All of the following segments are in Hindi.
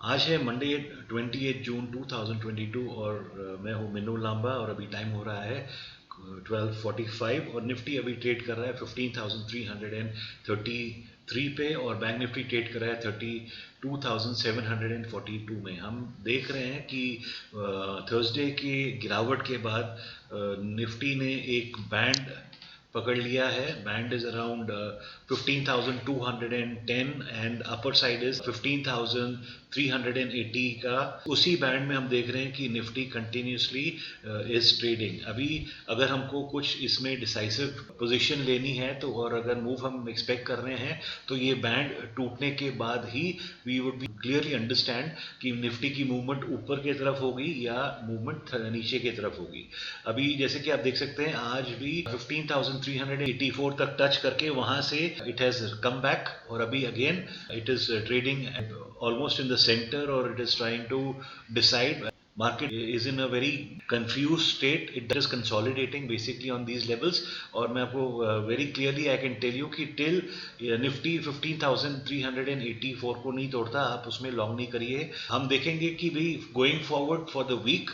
आज है मंडे 28 जून 2022 और मैं हूँ मिन्नू लांबा और अभी टाइम हो रहा है 12:45 और निफ्टी अभी ट्रेड कर रहा है 15,333 पे और बैंक निफ्टी ट्रेड कर रहा है 32,742 में। हम देख रहे हैं कि थर्सडे की गिरावट के बाद निफ्टी ने एक बैंड पकड़ लिया है। Band is around 15,210 and upper side is 15,380 का। उसी बैंड में हम देख रहे हैं कि निफ्टी कंटिन्यूसली इज ट्रेडिंग। अभी अगर हमको कुछ इसमें डिसाइसिव पोजीशन लेनी है तो और अगर मूव हम एक्सपेक्ट कर रहे हैं तो ये बैंड टूटने के बाद ही we would be clearly understand कि निफ्टी की मूवमेंट ऊपर की तरफ होगी या मूवमेंट नीचे की तरफ होगी। अभी जैसे कि आप देख सकते हैं आज भी 15,384 तक टच करके वहां से इट हैज कम बैक और अभी again it is trading almost in the center और it is trying to decide. Market is in a very confused state. It is consolidating basically on these levels. और मैं आपको very clearly I can tell you कि till निफ्टी 15,384 को नहीं तोड़ता आप उसमें लॉन्ग नहीं करिए। हम देखेंगे कि भाई going forward for the week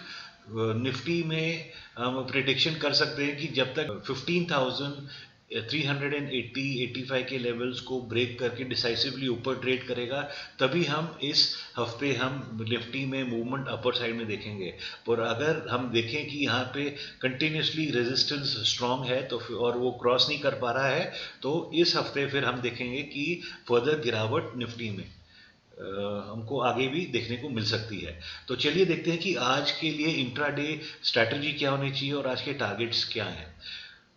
Nifty में हम प्रिडिक्शन कर सकते हैं कि जब तक 15,380-85 के लेवल्स को ब्रेक करके डिसाइसिवली ऊपर ट्रेड करेगा तभी हम इस हफ्ते हम निफ्टी में मूवमेंट अपर साइड में देखेंगे। पर अगर हम देखें कि यहाँ पे कंटिन्यूसली रेजिस्टेंस स्ट्रांग है तो और वो क्रॉस नहीं कर पा रहा है तो इस हफ्ते फिर हम देखेंगे कि फर्दर गिरावट निफ्टी में हमको आगे भी देखने को मिल सकती है। तो चलिए देखते हैं कि आज के लिए इंट्राडे स्ट्रैटेजी क्या होनी चाहिए और आज के टारगेट्स क्या हैं।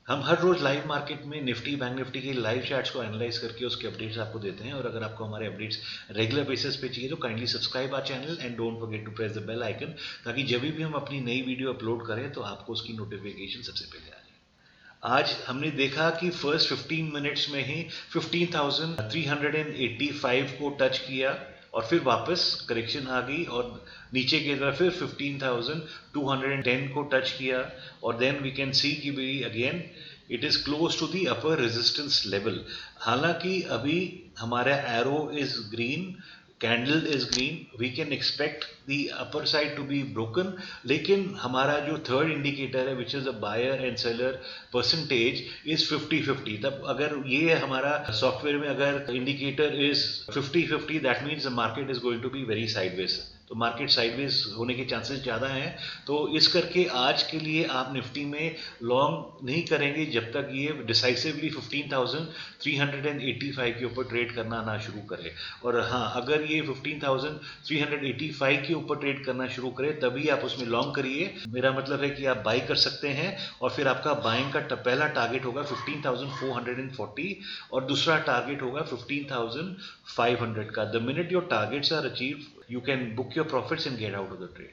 हम हर रोज लाइव मार्केट में निफ्टी बैंक निफ्टी के लाइव चार्ट्स को एनालाइज करके उसके अपडेट्स आपको देते हैं और अगर आपको हमारे अपडेट्स रेगुलर बेसिस पे चाहिए तो kindly subscribe our channel and don't forget to press the bell icon ताकि जब भी हम अपनी नई वीडियो अपलोड करें तो आपको उसकी नोटिफिकेशन सबसे पहले आ जाए। आज हमने देखा कि फर्स्ट 15 मिनट्स में ही 15,385 को टच किया और फिर वापस करेक्शन आ गई और नीचे की तरफ फिर 15,210 को टच किया और देन वी कैन सी कि भाई again it is close to the upper resistance level. हालांकि अभी हमारा arrow is green, candle is green, we can expect the upper side to be broken, लेकिन हमारा जो थर्ड इंडिकेटर है which is a buyer and seller percentage is 50-50। तब अगर ये हमारा सॉफ्टवेयर में अगर indicator is 50-50 that means the market is going to be very sideways. तो मार्केट साइडवेज होने के चांसेस ज़्यादा हैं। तो इस करके आज के लिए आप निफ्टी में लॉन्ग नहीं करेंगे जब तक ये डिसाइसिवली 15,385 के ऊपर ट्रेड करना ना शुरू करे। और हाँ, अगर ये 15,385 के ऊपर ट्रेड करना शुरू करे तभी आप उसमें लॉन्ग करिए। मेरा मतलब है कि आप बाई कर सकते हैं और फिर आपका बाइंग का पहला टारगेट होगा 15,440 और दूसरा टारगेट होगा 15,500 का। The minute your targets are achieve you can book your profits and get out of the trade.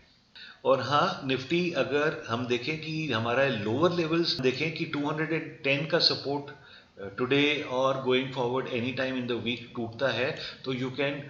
और हाँ, निफ्टी अगर हम देखें कि हमारा लोअर लेवल्स देखें कि 210 का सपोर्ट टुडे और going forward any time in the week टूटता है तो you can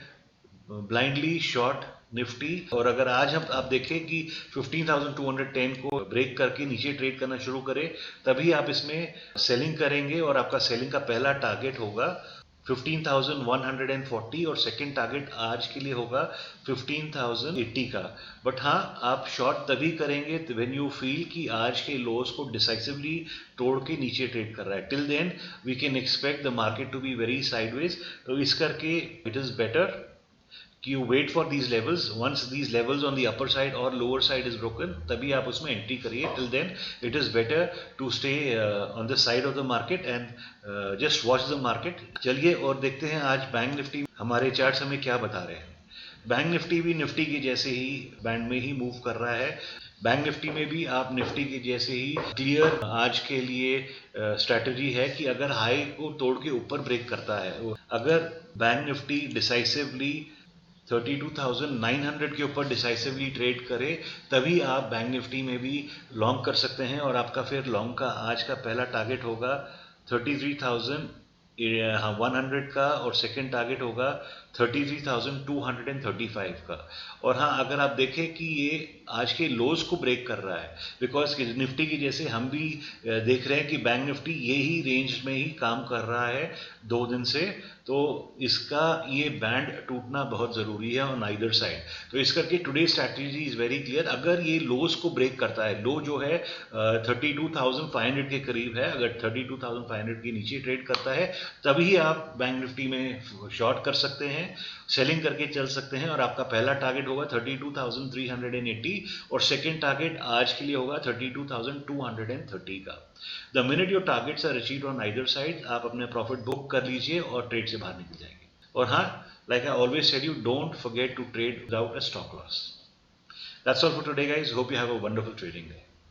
blindly short Nifty. और अगर आज हम आप देखें कि 15,210 को ब्रेक करके नीचे ट्रेड करना शुरू करें तभी आप इसमें सेलिंग करेंगे और आपका सेलिंग का पहला टारगेट होगा 15,140 और सेकंड टारगेट आज के लिए होगा 15,080 का। बट हाँ, आप शॉर्ट तभी करेंगे व्हेन यू फील कि आज के लोज को डिसाइसिवली तोड़ के नीचे ट्रेड कर रहा है। Till then we can expect the market to be very sideways. तो इस करके इट इज बेटर कि you wait for these levels. Once these levels on the upper side or lower side is broken तभी आप उसमें एंट्री करिए। Till then it is better to stay on the side of the market and just watch the market. चलिए और देखते हैं आज बैंक निफ्टी हमारे चार्ट्स हमें क्या बता रहे हैं। बैंक निफ्टी भी निफ्टी के जैसे ही बैंड में ही मूव कर रहा है। बैंक निफ्टी में भी आप निफ्टी के जैसे ही क्लियर आज के लिए स्ट्रैटेजी है कि अगर हाई को तोड़ के ऊपर ब्रेक करता है, अगर बैंक निफ्टी डिसाइसिवली 32,900 के ऊपर डिसाइसिवली ट्रेड करे तभी आप बैंक निफ्टी में भी लॉन्ग कर सकते हैं और आपका फिर लॉन्ग का आज का पहला टारगेट होगा 33,100 का और सेकंड टारगेट होगा 33,235 का। और हाँ, अगर आप देखें कि ये आज के लोज को ब्रेक कर रहा है, बिकॉज निफ्टी की जैसे हम भी देख रहे हैं कि बैंक निफ्टी यही रेंज में ही काम कर रहा है 2 दिन से, तो इसका ये बैंड टूटना बहुत ज़रूरी है ऑन आइदर साइड। तो इस करके today strategy is very clear. अगर ये लोज को ब्रेक करता है, लो जो है 32,500 के करीब है, अगर 32,500 के नीचे ट्रेड करता है तभी आप बैंक निफ्टी में शॉर्ट कर सकते हैं, सेलिंग करके चल सकते हैं। और आपका पहला टारगेट होगा 32,380 और सेकेंड टारगेट आज के लिए होगा 32,230 का। The minute your targets are achieved on either side, आप अपने प्रॉफिट बुक कर लीजिए और ट्रेड से बाहर निकल जाएंगे। और हाँ, like I always said, you don't forget to trade without a stop loss. That's all for today, guys. Hope you have a wonderful trading day.